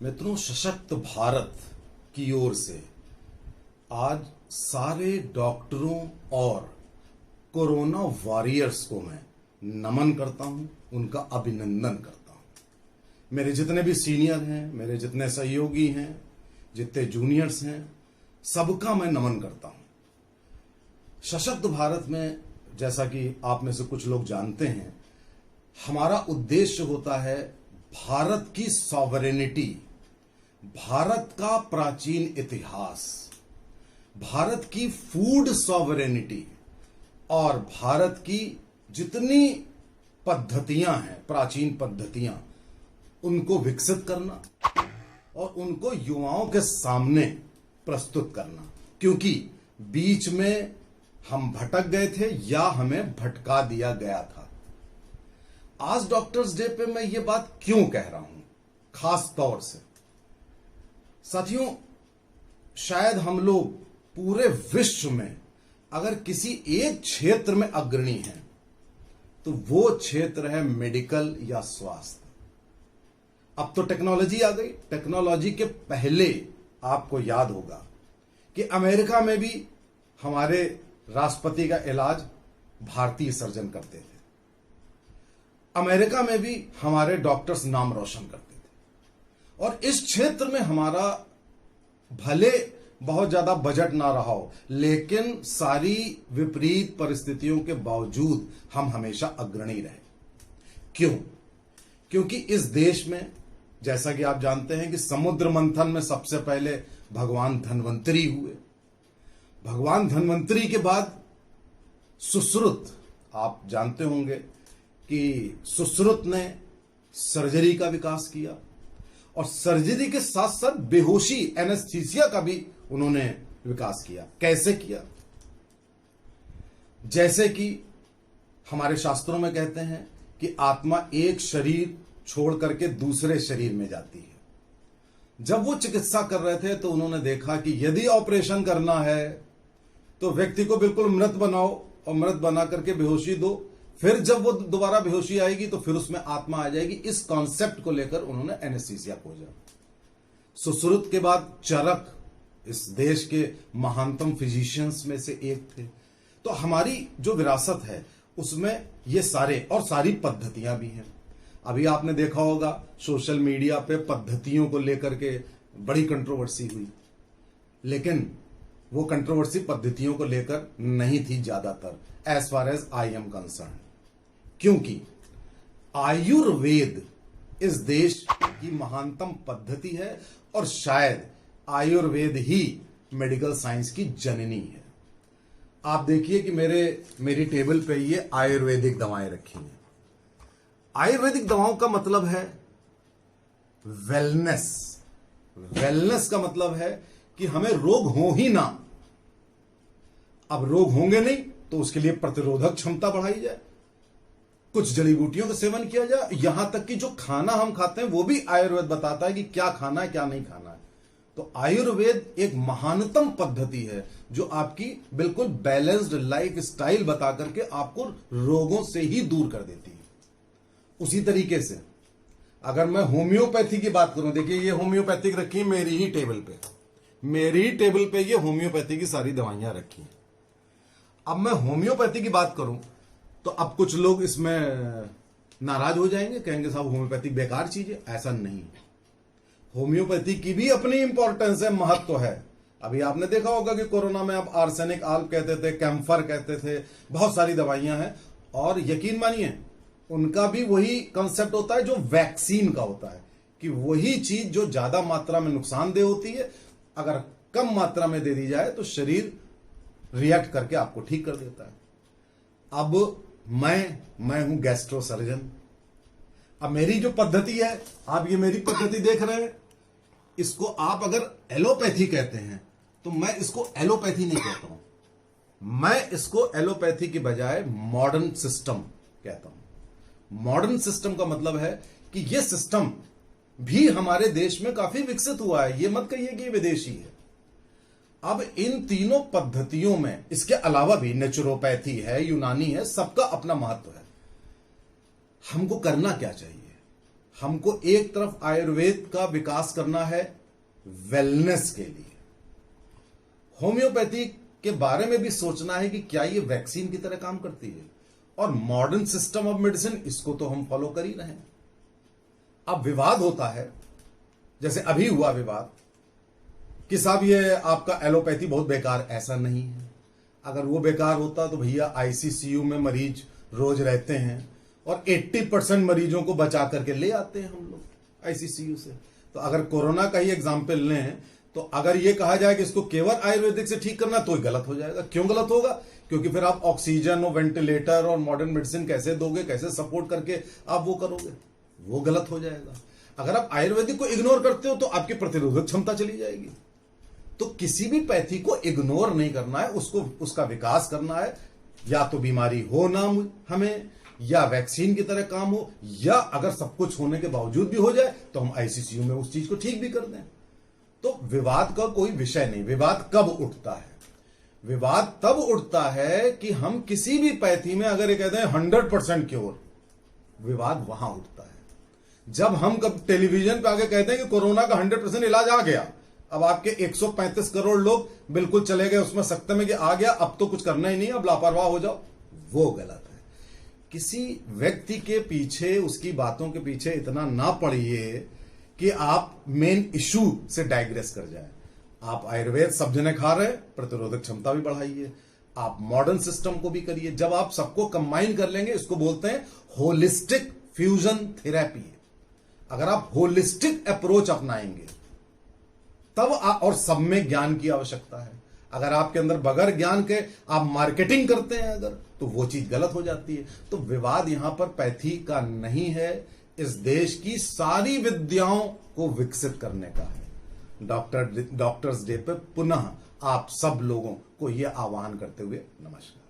मित्रों, सशक्त भारत की ओर से आज सारे डॉक्टरों और कोरोना वॉरियर्स को मैं नमन करता हूं, उनका अभिनंदन करता हूं। मेरे जितने भी सीनियर हैं, मेरे जितने सहयोगी हैं, जितने जूनियर्स हैं, सबका मैं नमन करता हूं। सशक्त भारत में, जैसा कि आप में से कुछ लोग जानते हैं, हमारा उद्देश्य होता है भारत की सॉवरेनिटी, भारत का प्राचीन इतिहास, भारत की फूड सॉवरेनिटी और भारत की जितनी पद्धतियां हैं, प्राचीन पद्धतियां, उनको विकसित करना और उनको युवाओं के सामने प्रस्तुत करना। क्योंकि बीच में हम भटक गए थे या हमें भटका दिया गया था। आज डॉक्टर्स डे पे मैं ये बात क्यों कह रहा हूं, खास तौर से साथियों, शायद हम लोग पूरे विश्व में अगर किसी एक क्षेत्र में अग्रणी हैं तो वो क्षेत्र है मेडिकल या स्वास्थ्य। अब तो टेक्नोलॉजी आ गई। टेक्नोलॉजी के पहले आपको याद होगा कि अमेरिका में भी हमारे राष्ट्रपति का इलाज भारतीय सर्जन करते थे। अमेरिका में भी हमारे डॉक्टर्स नाम रोशन करते थे। और इस क्षेत्र में हमारा भले बहुत ज्यादा बजट ना रहा हो, लेकिन सारी विपरीत परिस्थितियों के बावजूद हम हमेशा अग्रणी रहे। क्यों? क्योंकि इस देश में, जैसा कि आप जानते हैं, कि समुद्र मंथन में सबसे पहले भगवान धन्वंतरी हुए। भगवान धन्वंतरी के बाद सुश्रुत, आप जानते होंगे कि सुश्रुत ने सर्जरी का विकास किया और सर्जरी के साथ साथ बेहोशी, एनेस्थीसिया का भी उन्होंने विकास किया। कैसे किया? जैसे कि हमारे शास्त्रों में कहते हैं कि आत्मा एक शरीर छोड़ करके दूसरे शरीर में जाती है। जब वो चिकित्सा कर रहे थे तो उन्होंने देखा कि यदि ऑपरेशन करना है तो व्यक्ति को बिल्कुल मृत बनाओ और मृत बना करके बेहोशी दो, फिर जब वो दोबारा बेहोशी आएगी तो फिर उसमें आत्मा आ जाएगी। इस कॉन्सेप्ट को लेकर उन्होंने एनेस्थीसिया खोजा। सुश्रुत के बाद चरक इस देश के महानतम फिजिशियंस में से एक थे। तो हमारी जो विरासत है उसमें ये सारे और सारी पद्धतियां भी हैं। अभी आपने देखा होगा सोशल मीडिया पे पद्धतियों को लेकर के बड़ी कंट्रोवर्सी हुई, लेकिन वो कंट्रोवर्सी पद्धतियों को लेकर नहीं थी ज्यादातर, as far as I am concern. क्योंकि आयुर्वेद इस देश की महानतम पद्धति है और शायद आयुर्वेद ही मेडिकल साइंस की जननी है। आप देखिए कि मेरी टेबल पे ये आयुर्वेदिक दवाएं रखी हैं। आयुर्वेदिक दवाओं का मतलब है वेलनेस। वेलनेस का मतलब है कि हमें रोग हो ही ना। अब रोग होंगे नहीं तो उसके लिए प्रतिरोधक क्षमता बढ़ाई जाए, कुछ जड़ी बूटियों का सेवन किया जाए, यहां तक कि जो खाना हम खाते हैं वो भी आयुर्वेद बताता है कि क्या खाना है क्या नहीं खाना है। तो आयुर्वेद एक महानतम पद्धति है जो आपकी बिल्कुल बैलेंस्ड लाइफ स्टाइल बता करके आपको रोगों से ही दूर कर देती है। उसी तरीके से अगर मैं होम्योपैथी की बात करूं, देखिए ये होम्योपैथिक रखी मेरी ही टेबल पे ये होम्योपैथी की सारी दवाइयां रखी हैं। अब मैं होम्योपैथी की बात करूं तो अब कुछ लोग इसमें नाराज हो जाएंगे, कहेंगे साहब होम्योपैथी बेकार चीज है। ऐसा नहीं है। होम्योपैथी की भी अपनी इंपॉर्टेंस है, महत्व है। अभी आपने देखा होगा कि कोरोना में आप आर्सेनिक आल्प कहते थे, कैम्फर कहते थे, बहुत सारी दवाइयां हैं। और यकीन मानिए उनका भी वही कंसेप्ट होता है जो वैक्सीन का होता है, कि वही चीज जो ज्यादा मात्रा में नुकसानदेह होती है, अगर कम मात्रा में दे दी जाए तो शरीर रिएक्ट करके आपको ठीक कर देता है। अब मैं हूं गैस्ट्रो सर्जन। अब मेरी जो पद्धति है, आप ये मेरी पद्धति देख रहे हैं, इसको आप अगर एलोपैथी कहते हैं तो मैं इसको एलोपैथी नहीं कहता हूं। मैं इसको एलोपैथी के बजाय मॉडर्न सिस्टम कहता हूं। मॉडर्न सिस्टम का मतलब है कि यह सिस्टम भी हमारे देश में काफी विकसित हुआ है, ये मत कहिए कि विदेशी है। अब इन तीनों पद्धतियों में इसके अलावा भी नेचुरोपैथी है, यूनानी है, सबका अपना महत्व है। हमको करना क्या चाहिए? हमको एक तरफ आयुर्वेद का विकास करना है वेलनेस के लिए, होम्योपैथी के बारे में भी सोचना है कि क्या ये वैक्सीन की तरह काम करती है, और मॉडर्न सिस्टम ऑफ मेडिसिन इसको तो हम फॉलो कर ही रहे हैं। अब विवाद होता है, जैसे अभी हुआ विवाद कि साहब ये आपका एलोपैथी बहुत बेकार, ऐसा नहीं है। अगर वो बेकार होता तो भैया आईसीसीयू में मरीज रोज रहते हैं और 80% मरीजों को बचा करके ले आते हैं हम लोग आईसीसीयू से। तो अगर कोरोना का ही एग्जाम्पल लें तो अगर ये कहा जाए कि इसको केवल आयुर्वेदिक से ठीक करना तो गलत हो जाएगा। क्यों गलत होगा? क्योंकि फिर आप ऑक्सीजन और वेंटिलेटर और मॉडर्न मेडिसिन कैसे दोगे, कैसे सपोर्ट करके आप वो करोगे, वो गलत हो जाएगा। अगर आप आयुर्वेदिक को इग्नोर करते हो तो आपकी प्रतिरोधक क्षमता चली जाएगी। तो किसी भी पैथी को इग्नोर नहीं करना है, उसको उसका विकास करना है। या तो बीमारी हो ना हमें, या वैक्सीन की तरह काम हो, या अगर सब कुछ होने के बावजूद भी हो जाए तो हम आईसीसीयू में उस चीज को ठीक भी कर दें। तो विवाद का कोई विषय नहीं। विवाद कब उठता है? विवाद तब उठता है कि हम किसी भी पैथी में अगर ये कहते हैं 100% क्योर, विवाद वहां उठता है। जब हम कब टेलीविजन पे आके कहते हैं कि कोरोना का 100% इलाज आ गया, अब आपके 135 करोड़ लोग बिल्कुल चले गए उसमें सख्त में कि आ गया, अब तो कुछ करना ही नहीं, अब लापरवाह हो जाओ, वो गलत है। किसी व्यक्ति के पीछे, उसकी बातों के पीछे इतना ना पड़िए कि आप मेन इशू से डाइग्रेस कर जाए। आप आयुर्वेद सब जने खा रहे, प्रतिरोधक क्षमता भी बढ़ाइए, आप मॉडर्न सिस्टम को भी करिए। जब आप सबको कंबाइन कर लेंगे, इसको बोलते हैं होलिस्टिक फ्यूजन थेरेपी। अगर आप होलिस्टिक अप्रोच अपनाएंगे तब और सब में ज्ञान की आवश्यकता है। अगर आपके अंदर बगैर ज्ञान के आप मार्केटिंग करते हैं अगर, तो वो चीज गलत हो जाती है। तो विवाद यहां पर पैथी का नहीं है, इस देश की सारी विद्याओं को विकसित करने का है। डॉक्टर्स डे पे पुनः आप सब लोगों को यह आह्वान करते हुए नमस्कार।